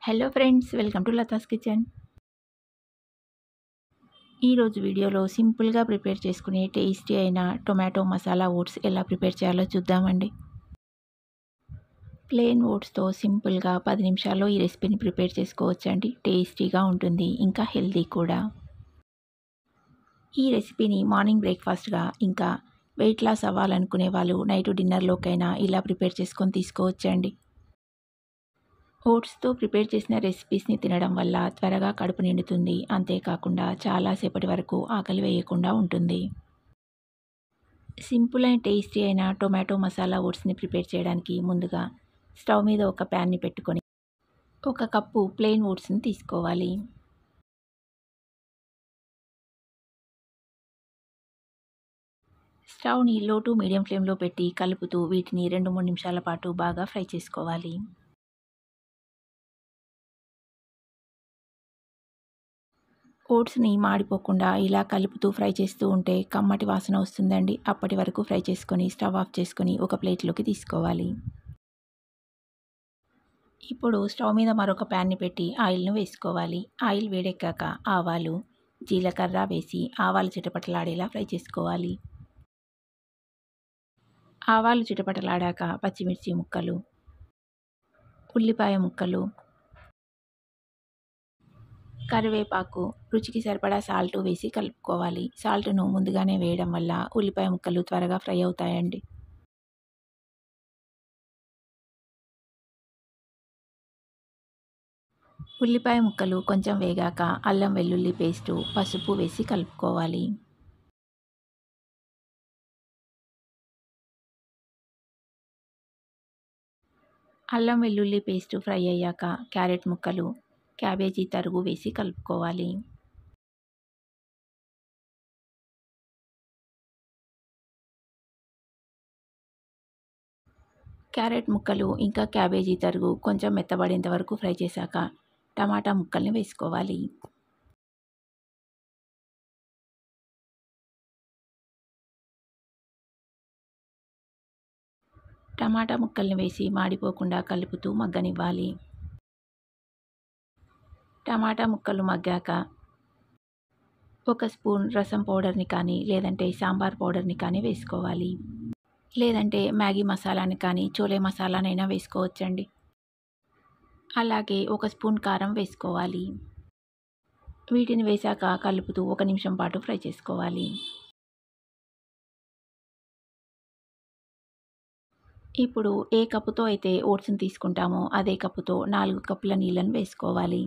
Hello friends, welcome to Latha's kitchen. ఈరోజు వీడియోలో సింపుల్గా ప్రిపేర్ చేసుకునే టేస్టీ అయిన టొమాటో మసాలా ఓట్స్ ఎలా ప్రిపేర్ చేయాలో చూద్దామండి. ప్లెయిన్ ఓట్స్తో సింపుల్గా 10 నిమిషాల్లో ఈ రెసిపీని ప్రిపేర్ చేసుకోవచ్చండి. టేస్టీగా ఉంటుంది, ఇంకా హెల్తీ కూడా. ఈ రెసిపీని మార్నింగ్ బ్రేక్ఫాస్ట్గా, ఇంకా వెయిట్ లాస్ అవ్వాలనుకునే వాళ్ళు నైట్ డిన్నర్లోకైనా ఇలా ప్రిపేర్ చేసుకొని తీసుకోవచ్చండి. ఓట్స్తో ప్రిపేర్ చేసిన రెసిపీస్ని తినడం వల్ల త్వరగా కడుపు నిండుతుంది. అంతేకాకుండా చాలాసేపటి వరకు ఆకలి వేయకుండా ఉంటుంది. సింపుల్ అండ్ టేస్టీ అయిన టొమాటో మసాలా ఓట్స్ని ప్రిపేర్ చేయడానికి ముందుగా స్టవ్ మీద ఒక ప్యాన్ని పెట్టుకొని 1 కప్పు ప్లెయిన్ ఓట్స్ని తీసుకోవాలి. స్టవ్ని లో టు మీడియం ఫ్లేమ్లో పెట్టి కలుపుతూ వీటిని 2-3 నిమిషాల పాటు బాగా ఫ్రై చేసుకోవాలి. ఓట్స్ని మాడిపోకుండా ఇలా కలుపుతూ ఫ్రై చేస్తూ ఉంటే కమ్మటి వాసన వస్తుందండి. అప్పటి వరకు ఫ్రై చేసుకొని స్టవ్ ఆఫ్ చేసుకొని ఒక ప్లేట్లోకి తీసుకోవాలి. ఇప్పుడు స్టవ్ మీద మరొక ప్యాన్ని పెట్టి ఆయిల్ను వేసుకోవాలి. ఆయిల్ వేడెక్కాక ఆవాలు, జీలకర్ర వేసి ఆవాలు చిటపటలాడేలా ఫ్రై చేసుకోవాలి. ఆవాలు చిటపటలాడాక పచ్చిమిర్చి ముక్కలు, ఉల్లిపాయ ముక్కలు, కరివేపాకు, రుచికి సరిపడా సాల్ట్ వేసి కలుపుకోవాలి. సాల్ట్ను ముందుగానే వేయడం వల్ల ఉల్లిపాయ ముక్కలు త్వరగా ఫ్రై అవుతాయండి. ఉల్లిపాయ ముక్కలు కొంచెం వేగాక అల్లం వెల్లుల్లి పేస్టు, పసుపు వేసి కలుపుకోవాలి. అల్లం వెల్లుల్లి పేస్టు ఫ్రై అయ్యాక క్యారెట్ ముక్కలు, క్యాబేజీ తరుగు వేసి కలుపుకోవాలి. క్యారెట్ ముక్కలు ఇంకా క్యాబేజీ తరుగు కొంచెం మెత్తబడేంత వరకు ఫ్రై చేశాక టమాటా ముక్కల్ని వేసుకోవాలి. టమాటా ముక్కల్ని వేసి మాడిపోకుండా కలుపుతూ మగ్గనివ్వాలి. టమాటా ముక్కలు మగ్గాక 1 స్పూన్ రసం పౌడర్ని కానీ, లేదంటే సాంబార్ పౌడర్ని కానీ వేసుకోవాలి. లేదంటే మ్యాగీ మసాలాని కానీ, చోలే మసాలానైనా వేసుకోవచ్చండి. అలాగే 1 స్పూన్ కారం వేసుకోవాలి. వీటిని వేశాక కలుపుతూ 1 నిమిషం పాటు ఫ్రై చేసుకోవాలి. ఇప్పుడు ఏ కప్పుతో అయితే ఓట్స్ని తీసుకుంటామో అదే కప్పుతో 4 కప్పుల నీళ్ళని వేసుకోవాలి.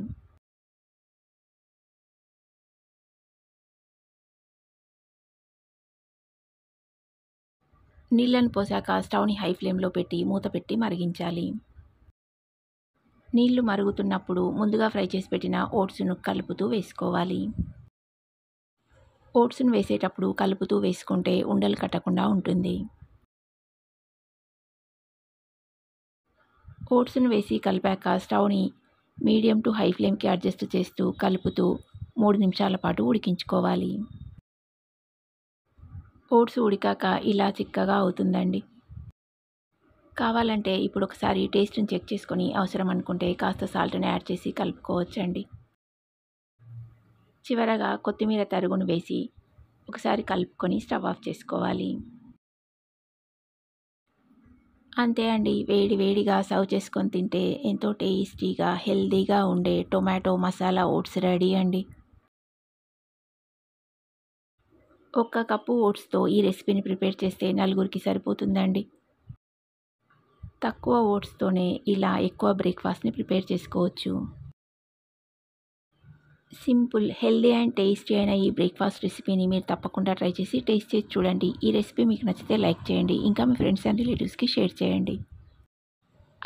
నీళ్ళను పోసాక స్టవ్ని హై ఫ్లేమ్లో పెట్టి మూత పెట్టి మరిగించాలి. నీళ్లు మరుగుతున్నప్పుడు ముందుగా ఫ్రై చేసి పెట్టిన ఓట్స్ను కలుపుతూ వేసుకోవాలి. ఓట్స్ను వేసేటప్పుడు కలుపుతూ వేసుకుంటే ఉండలు కట్టకుండా ఉంటుంది. ఓట్స్ను వేసి కలిపాక స్టవ్ని మీడియం టు హై ఫ్లేమ్కి అడ్జస్ట్ చేస్తూ కలుపుతూ 3 నిమిషాల పాటు ఉడికించుకోవాలి. ఓట్స్ ఉడికాక ఇలా చిక్కగా అవుతుందండి. కావాలంటే ఇప్పుడు ఒకసారి టేస్ట్ని చెక్ చేసుకొని అవసరం అనుకుంటే కాస్త సాల్ట్ని యాడ్ చేసి కలుపుకోవచ్చండి. చివరగా కొత్తిమీర తరుగును వేసి ఒకసారి కలుపుకొని స్టవ్ ఆఫ్ చేసుకోవాలి. అంతే అండి, వేడి వేడిగా సర్వ్ చేసుకొని తింటే ఎంతో టేస్టీగా హెల్తీగా ఉండే టొమాటో మసాలా ఓట్స్ రెడీ అండి. 1 కప్పు ఓట్స్తో ఈ రెసిపీని ప్రిపేర్ చేస్తే నలుగురికి సరిపోతుందండి. తక్కువ ఓట్స్తోనే ఇలా ఎక్కువ బ్రేక్ఫాస్ట్ని ప్రిపేర్ చేసుకోవచ్చు. సింపుల్, హెల్తీ అండ్ టేస్టీ అయిన ఈ బ్రేక్ఫాస్ట్ రెసిపీని మీరు తప్పకుండా ట్రై చేసి టేస్ట్ చేసి చూడండి. ఈ రెసిపీ మీకు నచ్చితే లైక్ చేయండి, ఇంకా మీ ఫ్రెండ్స్ అండ్ రిలేటివ్స్కి షేర్ చేయండి.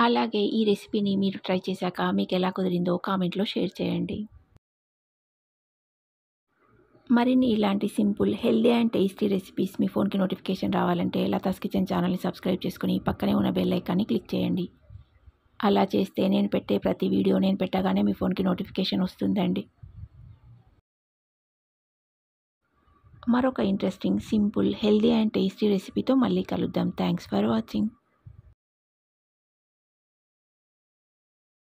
అలాగే ఈ రెసిపీని మీరు ట్రై చేశాక మీకు ఎలా కుదిరిందో కామెంట్లో షేర్ చేయండి. మరిన్ని ఇలాంటి simple, healthy and tasty recipes మీ ఫోన్కి నోటిఫికేషన్ రావాలంటే లతాస్ కిచెన్ ఛానల్ని సబ్స్క్రైబ్ చేసుకుని పక్కనే ఉన్న బెల్ ఐకాన్ని క్లిక్ చేయండి. అలా చేస్తే నేను పెట్టే ప్రతి వీడియో నేను పెట్టగానే మీ ఫోన్కి నోటిఫికేషన్ వస్తుందండి. మరొక interesting, simple, healthy and tasty రెసిపీతో మళ్ళీ కలుద్దాం. Thanks for watching.